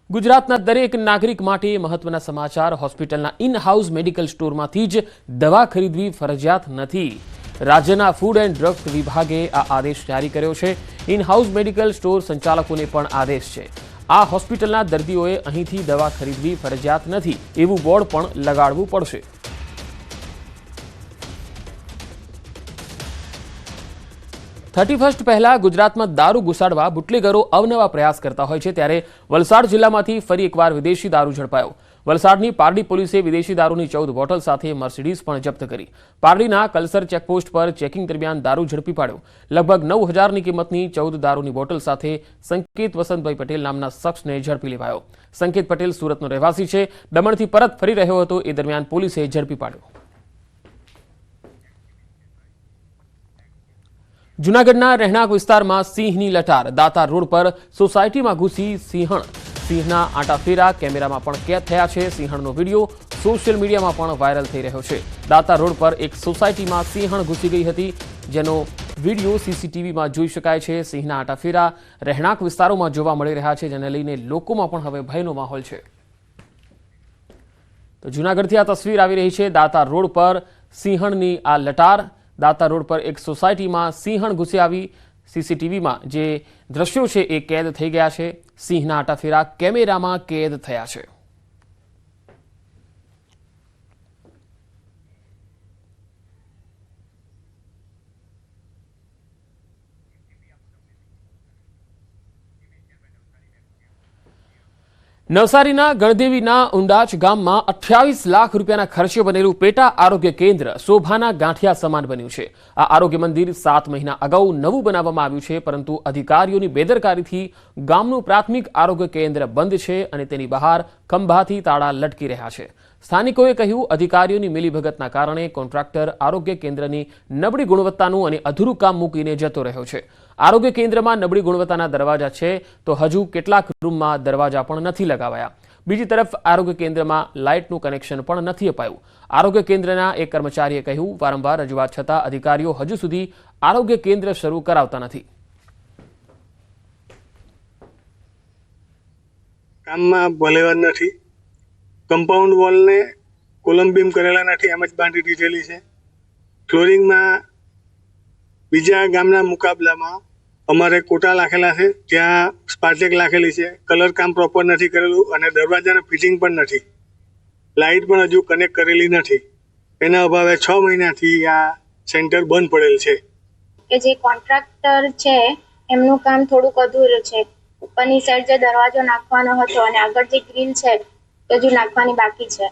ગુજરાતના દરેક નાગરિક માટે મહત્વના સમાચાર। હોસ્પિટલના ઇન હાઉસ મેડિકલ સ્ટોરમાંથી જ દવા ખરીદવી ફરજિયાત નથી। રાજ્યના ફૂડ એન્ડ ડ્રગ વિભાગે આ આદેશ જારી કર્યો છે। ઇન હાઉસ મેડિકલ સ્ટોર સંચાલકોને પણ આદેશ છે। આ હોસ્પિટલના દર્દીઓએ અહીંથી દવા ખરીદવી ફરજિયાત નથી એવું બોર્ડ પણ લગાડવું પડશે। 31 પહેલા ગુજરાતમાં દારૂ ઘુસાડવા બુટલેગરો અવનવા પ્રયાસ કરતા હોય છે, ત્યારે વલસાડ જિલ્લામાંથી ફરી એકવાર વિદેશી દારૂ ઝડપાયો। વલસાડની પારડી પોલીસે વિદેશી દારૂની 14 બોટલ સાથે મર્સિડીઝ પણ જપ્ત કરી। પારડીના કલસર ચેકપોસ્ટ પર ચેકિંગ દરમિયાન દારૂ ઝડપી પાડ્યો। લગભગ 9,000ની કિંમતની 14 દારૂની બોટલ સાથે સંકેત વસંતભાઈ પટેલ નામના શખ્સને ઝડપી લેવાયો। સંકેત પટેલ સુરતનો રહેવાસી છે। દમણથી પરત ફરી રહ્યો હતો, એ દરમિયાન પોલીસે ઝડપી પાડ્યો। જૂનાગઢના રહેણાંક વિસ્તારમાં સિંહની લટાર। દાતાર રોડ પર સોસાયટીમાં ઘૂસી સિંહના આંટાફેરા કેમેરામાં પણ કેદ થયા છે। સિંહણનો વિડીયો સોશિયલ મીડિયામાં પણ વાયરલ થઈ રહ્યો છે। દાતાર રોડ પર એક સોસાયટીમાં સિંહણ ઘૂસી ગઈ હતી, જેનો વિડીયો સીસીટીવીમાં જોઈ શકાય છે। સિંહના આંટાફેરા રહેણાંક વિસ્તારોમાં જોવા મળી રહ્યા છે, જેને લઈને લોકોમાં પણ હવે ભયનો માહોલ છે। તો જૂનાગઢથી આ તસવીર આવી રહી છે। દાતાર રોડ પર સિંહણની આ લટાર। દાતા રોડ પર એક સોસાયટીમાં સિંહણ ઘૂસી આવી। સીસીટીવીમાં જે દ્રશ્યો છે એ કેદ થઈ ગયા છે। સિંહના આંટાફેરા કેમેરામાં કેદ થયા છે। નવસારીના ગણદેવીના ઉંડાચ ગામમાં 28 લાખ રૂપિયાના ખર્ચે બનેલું પેટા આરોગ્ય કેન્દ્ર શોભાના ગાંઠિયા સમાન બન્યું છે। આ આરોગ્ય મંદિર 7 મહિના અગાઉ નવું બનાવવામાં આવ્યું છે, પરંતુ અધિકારીઓની બેદરકારીથી ગામનું પ્રાથમિક આરોગ્ય કેન્દ્ર બંધ છે અને તેની બહાર ખંભાથી તાળા લટકી રહ્યા છે। સ્થાનિકોએ કહ્યું, અધિકારીઓની મિલીભગતના કારણે કોન્ટ્રાક્ટર આરોગ્ય કેન્દ્રની નબળી ગુણવત્તાનું અને અધૂરું કામ મૂકીને જતો રહ્યો છે। આરોગ્ય કેન્દ્રમાં નબળી ગુણવત્તાના દરવાજા છે, તો હજુ કેટલાક રૂમમાં દરવાજા પણ નથી લગાવાયા। બીજી તરફ આરોગ્ય કેન્દ્રમાં લાઇટનું કનેક્શન પણ નથી અપાયું। આરોગ્ય કેન્દ્રના એક કર્મચારીએ કહ્યું, વારંવાર રજૂઆત છતાં અધિકારીઓ હજુ સુધી આરોગ્ય કેન્દ્ર શરૂ કરાવતા નથી। કામમાં ભલેવાર નથી। કમ્પાઉન્ડ વોલને કોલમ બીમ કરેલા નથી, એમ જ બાંધી દીધેલી છે। ફ્લોરિંગમાં બીજા ગામના મુકાબલામાં અમારે કોટા લાખેલા છે, ત્યાં સ્પાર્ટેક લાખેલી છે। કલર કામ પ્રોપર નથી કરેલું અને દરવાજાના ફિટિંગ પણ નથી। લાઇટ પણ હજુ કનેક્ટ કરેલી નથી। એના અભાવે 6 મહિનાથી આ સેન્ટર બંધ પડેલ છે। કે જે કોન્ટ્રાક્ટર છે એમનું કામ થોડુંક અધૂરું છે। ઉપરની સાઈડ જે દરવાજો નાખવાનો હતો અને આગળ જે ગ્રીલ છે એ હજુ નાખવાની બાકી છે,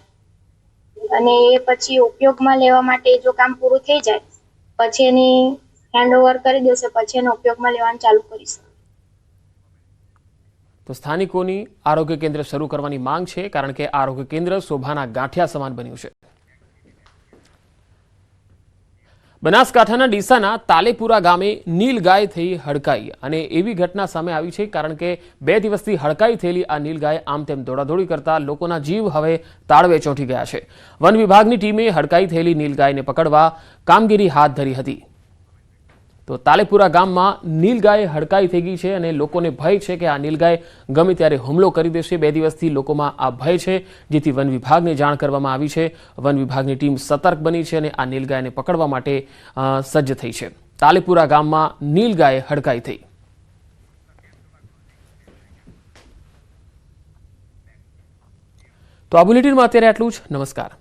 અને એ પછી ઉપયોગમાં લેવા માટે જો કામ પૂરું થઈ જાય પછી એની હેન્ડઓવર કરી દેશે, પછી એનો ઉપયોગમાં લેવાનું ચાલુ કરીશું। તો સ્થાનિકોની આરોગ્ય કેન્દ્ર શરૂ કરવાની માંગ છે, કારણ કે આરોગ્ય કેન્દ્ર શોભાના ગાંઠિયા સમાન બન્યું છે। બનાસકાંઠાના ડીસાના તાલેપુરા ગામે નીલગાય થઈ હડકાઈ, અને એવી ઘટના સામે આવી છે, કારણ કે 2 દિવસથી હડકાઈ થયેલી આ નીલગાય આમ તેમ દોડાદોડી કરતા લોકોના જીવ હવે તાળવે ચોંટી ગયા છે। વન વિભાગની ટીમે હડકાઈ થયેલી નીલગાયને પકડવા કામગીરી હાથ ધરી હતી। તો તાલેપુરા ગામમાં નીલગાય હડકાઈ થઈ ગઈ છે અને લોકોને ભય છે કે આ નીલગાય ગમે ત્યારે હુમલો કરી દેશે। 2 દિવસથી લોકોમાં આ ભય છે, જેથી વન વિભાગને જાણ કરવામાં આવી છે। વન વિભાગની ટીમ સતર્ક બની છે અને આ નીલગાયને પકડવા માટે સજ્જ થઈ છે। તાલેપુરા ગામમાં નીલગાય હડકાઈ થઈ। તો આ બુલેટિનમાં અત્યારે આટલું જ। નમસ્કાર।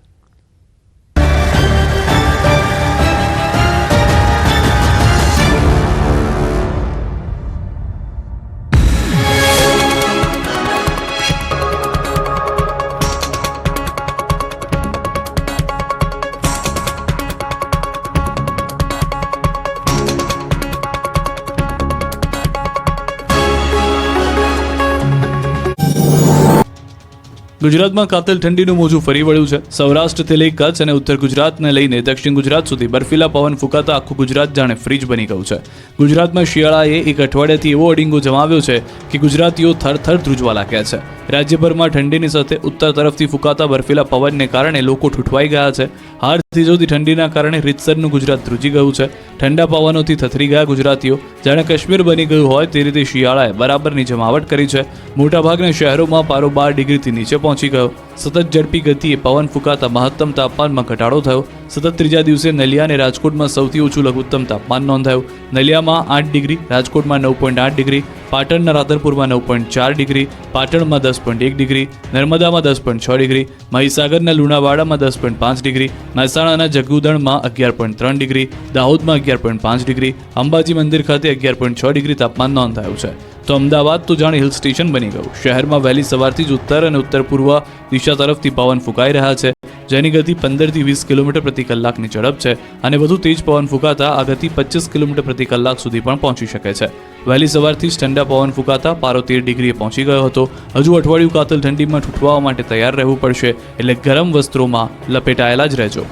ગુજરાતમાં કાતિલ ઠંડીનું મોજું ફરી વળ્યું છે. સૌરાષ્ટ્રથી લઈ કચ્છ અને ઉત્તર ગુજરાતને લઈને દક્ષિણ ગુજરાત સુધી બર્ફીલા પવન ફૂંકાતા આખું ગુજરાત જાણે ફ્રીજ બની ગયું છે. ગુજરાતમાં શિયાળાએ એક અઠવાડિયાથી એવો અડીંગો જમાવ્યો છે કે ગુજરાતીઓ થરથર ધ્રુજવા લાગ્યા છે. રાજ્યભરમાં ઠંડીની સાથે ઉત્તર તરફથી ફૂંકાતા બર્ફીલા પવનને કારણે લોકો ઠૂંઠવાઈ ગયા છે. હાડથી જોતી ઠંડીના કારણે રીતસરનું ગુજરાત ધ્રુજી ગયું છે. ઠંડા પવનોથી થથરી ગયા ગુજરાતીઓ જાણે કાશ્મીર બની ગયું હોય તે રીતે શિયાળાએ બરાબરની જમાવટ કરી છે. મોટાભાગના શહેરોમાં પારો 12 ડિગ્રીથી નીચે પહોંચી ગયો. સતત ઝડપી ગતિએ પવન ફૂંકાતા મહત્તમ તાપમાનમાં ઘટાડો થયો. સતત ત્રીજા દિવસે નલિયા અને રાજકોટમાં સૌથી ઓછું લઘુત્તમ તાપમાન નોંધાયું. નલિયામાં 8 ડિગ્રી, રાજકોટમાં 9.8 ડિગ્રી, પાટણના રાધનપુરમાં 9.4 ડિગ્રી, પાટણમાં 10.1 ડિગ્રી, નર્મદામાં 10.6 ડિગ્રી, મહીસાગરના લુણાવાડામાં 10.5 ડિગ્રી, મહેસાણાના જગુદણમાં 11.3 ડિગ્રી, દાહોદમાં 11.5 ડિગ્રી, અંબાજી મંદિર ખાતે 11.6 ડિગ્રી તાપમાન નોંધાયું છે. તો અમદાવાદ તો જાણે હિલ સ્ટેશન બની ગયું. શહેરમાં વહેલી સવારથી જ ઉત્તર અને ઉત્તર પૂર્વ દિશા તરફથી પવન ફૂંકાઈ રહ્યા છે, જેની ગતિ 15 થી 20 કિલોમીટર પ્રતિ કલાકની ઝડપ છે અને વધુ તેજ પવન ફૂંકાતા આ ગતિ 25 કિલોમીટર પ્રતિ કલાક સુધી પણ પહોંચી શકે છે. વહેલી સવારથી જ ઠંડા પવન ફૂંકાતા પારો 13 ડિગ્રીએ પહોંચી ગયો હતો. હજુ અઠવાડિયું કાતિલ ઠંડીમાં ઠૂંઠવા માટે તૈયાર રહેવું પડશે, એટલે ગરમ વસ્ત્રોમાં લપેટાયેલા જ રહેજો.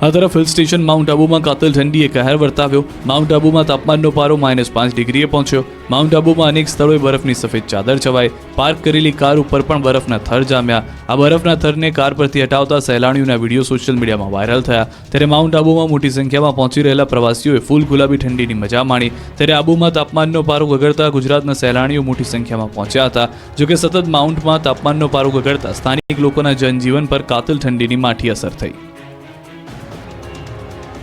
આ તરફ હિલ સ્ટેશન માઉન્ટ આબુમાં કાતિલ ઠંડીએ કહેર વર્તાવ્યો. માઉન્ટ આબુમાં તાપમાનનો પારો -5 ડિગ્રીએ પહોંચ્યો. માઉન્ટ આબુમાં અનેક સ્થળોએ બરફની સફેદ ચાદર છવાઈ. પાર્ક કરેલી કાર ઉપર પણ બરફના થર જામ્યા. આ બરફના થરને કાર પરથી હટાવતા સહેલાણીઓના વિડીયો સોશિયલ મીડિયામાં વાયરલ થયા. ત્યારે માઉન્ટ આબુમાં મોટી સંખ્યામાં પહોંચી રહેલા પ્રવાસીઓએ ફૂલ ગુલાબી ઠંડીની મજા માણી. ત્યારે આબુમાં તાપમાનનો પારો ગગડતા ગુજરાતના સહેલાણીઓ મોટી સંખ્યામાં પહોંચ્યા હતા. જોકે સતત માઉન્ટમાં તાપમાનનો પારો ગગડતા સ્થાનિક લોકોના જનજીવન પર કાતિલ ઠંડીની માઠી અસર થઈ.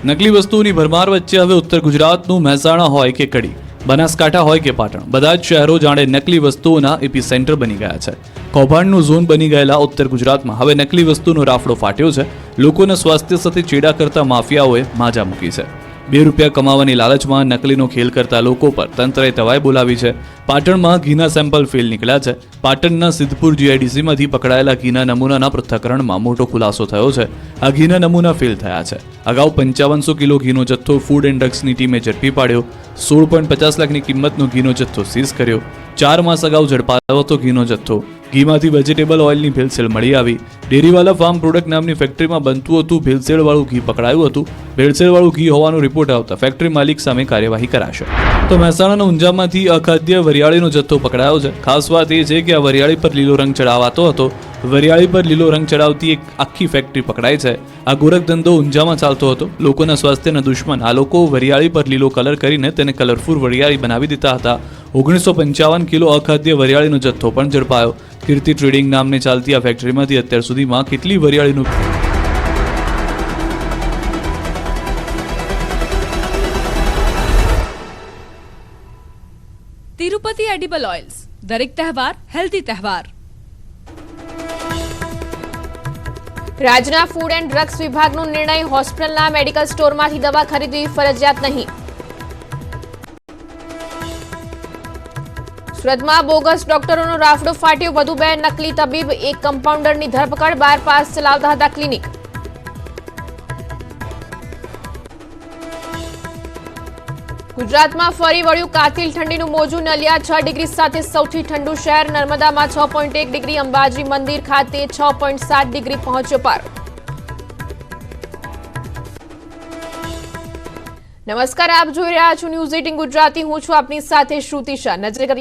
નકલી વસ્તુઓની ભરમાર વચ્ચે હવે ઉત્તર ગુજરાતનું મહેસાણા હોય કે કડી, બનાસકાંઠા હોય કે પાટણ, બધા જ શહેરો જાણે નકલી વસ્તુઓના એપી સેન્ટર બની ગયા છે. કૌભાંડનું ઝોન બની ગયેલા ઉત્તર ગુજરાતમાં હવે નકલી વસ્તુનો રાફડો ફાટ્યો છે. લોકોના સ્વાસ્થ્ય સાથે ચેડા કરતા માફિયાઓએ માજા મૂકી છે. 2 રૂપિયા કમાવાની લાલચમાં નકલીનો ખેલ કરતા લોકો પર તંત્રએ તવાઈ બોલાવી છે. પાટણમાં ઘીના સેમ્પલ ફેલ નીકળ્યા છે. પાટણના સિદ્ધપુર જીઆઈડીસીમાંથી પકડાયેલા ઘીના નમૂનાના પૃથ્થકરણમાં મોટો ખુલાસો થયો છે. આ ઘીના નમૂના ફેલ થયા છે. અગાઉ 5500 કિલો ઘીનો જથ્થો ફૂડ એન્ડ ડ્રગ્સની ટીમે ઝડપી પાડ્યો. 16.50 લાખની કિંમતનો ઘીનો જથ્થો સીઝ કર્યો. 4 માસ અગાઉ ઝડપાયો હતો ઘીનો જથ્થો. ઘીમાંથી વેજીટેબલ ઓઇલની ભેળસેળ મળી આવી. ડેરીવાલા ફાર્મ પ્રોડક્ટ નામની ફેક્ટરીમાં બનતું હતું ભેળસેળવાળું ઘી પકડાયું હતું. ભેળસેળવાળું ઘી હોવાનો રિપોર્ટ આવતા ફેક્ટરી માલિક સામે કાર્યવાહી કરાશે. તો મહેસાણાના ઊંઝામાંથી અખાદ્ય વરિયાળીનો જથ્થો પકડાયો છે. ખાસ વાત એ છે કે આ વરિયાળી પર લીલો રંગ ચડાવાતો હતો. વરિયાળી પર લીલો રંગ ચડાવતી એક આખી ફેક્ટરી પકડાઈ છે. આ ગોરખ ધંધો ઊંઝામાં ચાલતો હતો. લોકોના સ્વાસ્થ્યના દુશ્મન આ લોકો વરિયાળી પર લીલો કલર કરીને તેને કલરફુલ વરિયાળી બનાવી દેતા હતા. 1955 કિલો અખાદ્ય વરિયાળીનો જથ્થો પણ ઝડપાયો. કીર્તિ ટ્રેડિંગ નામને ચાલતી આ ફેક્ટરીમાંથી અત્યાર સુધીમાં કેટલી વરિયાળીનું તિરુપતિ એડિબલ ઓઇલ્સ, દરેક તહેવાર હેલ્ધી તહેવાર. રાજ્યના ફૂડ એન્ડ ડ્રગ્સ વિભાગનો નિર્ણય, હોસ્પિટલના મેડિકલ સ્ટોરમાંથી દવા ખરીદવી ફરજિયાત નહીં. સુરતમાં બોગસ ડોક્ટરોનો રાફડો ફાટ્યો. વધુ 2 નકલી તબીબ, 1 કમ્પાઉન્ડરની ધરપકડ. 12 પાસ ચલાવતા હતા ક્લિનિક. ગુજરાતમાં ફરી વળ્યું કાતિલ ઠંડીનું મોજું. નલિયા 6 ડિગ્રી સાથે સૌથી ઠંડુ શહેર. નર્મદામાં 6.1 ડિગ્રી, અંબાજી મંદિર ખાતે 6.7 ડિગ્રી પહોંચ્યો પારો. નમસ્કાર, આપ જોઈ રહ્યા છો ન્યૂઝ 18 ગુજરાતી. હું છું આપની સાથે શ્રુતિ શાહ. નજર કરીએ